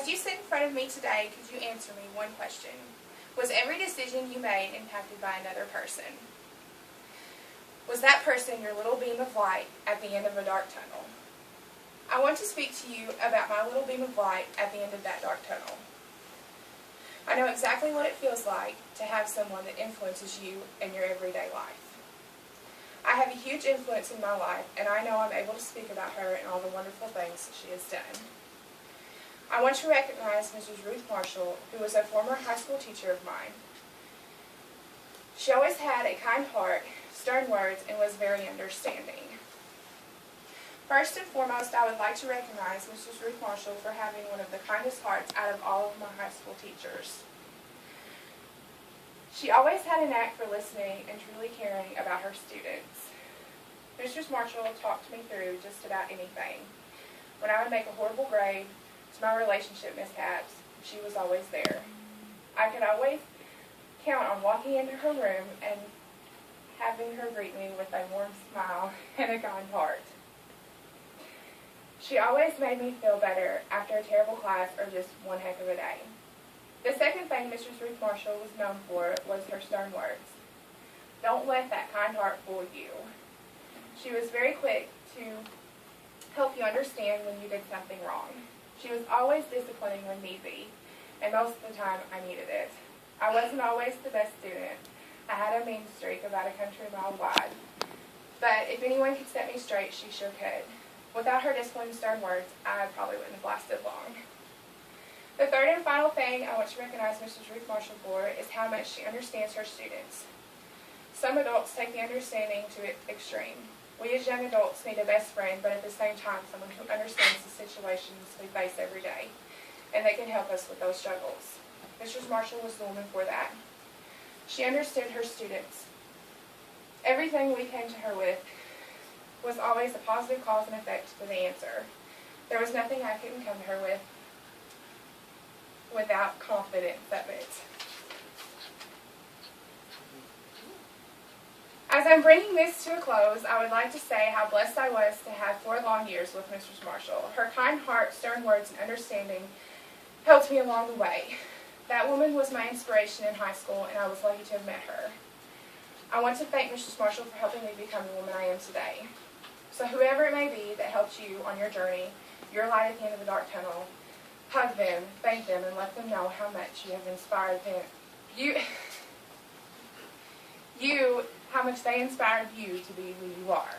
As you sit in front of me today, could you answer me one question? Was every decision you made impacted by another person? Was that person your little beam of light at the end of a dark tunnel? I want to speak to you about my little beam of light at the end of that dark tunnel. I know exactly what it feels like to have someone that influences you in your everyday life. I have a huge influence in my life, and I know I'm able to speak about her and all the wonderful things that she has done. I want to recognize Mrs. Ruth Marshall, who was a former high school teacher of mine. She always had a kind heart, stern words, and was very understanding. First and foremost, I would like to recognize Mrs. Ruth Marshall for having one of the kindest hearts out of all of my high school teachers. She always had a knack for listening and truly caring about her students. Mrs. Marshall talked me through just about anything. When I would make a horrible grade, to my relationship mishaps, she was always there. I could always count on walking into her room and having her greet me with a warm smile and a kind heart. She always made me feel better after a terrible class or just one heck of a day. The second thing Mrs. Ruth Marshall was known for was her stern words. Don't let that kind heart fool you. She was very quick to help you understand when you did something wrong. She was always disciplining when need be, and most of the time I needed it. I wasn't always the best student. I had a mean streak about a country mile wide. But if anyone could set me straight, she sure could. Without her discipline and stern words, I probably wouldn't have lasted long. The third and final thing I want to recognize Mrs. Ruth Marshall for is how much she understands her students. Some adults take the understanding to its extreme. We as young adults need a best friend, but at the same time someone who understands the situations we face every day, and that can help us with those struggles. Mrs. Marshall was the woman for that. She understood her students. Everything we came to her with was always a positive cause and effect to the answer. There was nothing I couldn't come to her with without confidence of it. As I'm bringing this to a close, I would like to say how blessed I was to have 4 long years with Mrs. Marshall. Her kind heart, stern words, and understanding helped me along the way. That woman was my inspiration in high school, and I was lucky to have met her. I want to thank Mrs. Marshall for helping me become the woman I am today. So whoever it may be that helped you on your journey, your light at the end of the dark tunnel, hug them, thank them, and let them know how much you have inspired them. How much they inspired you to be who you are.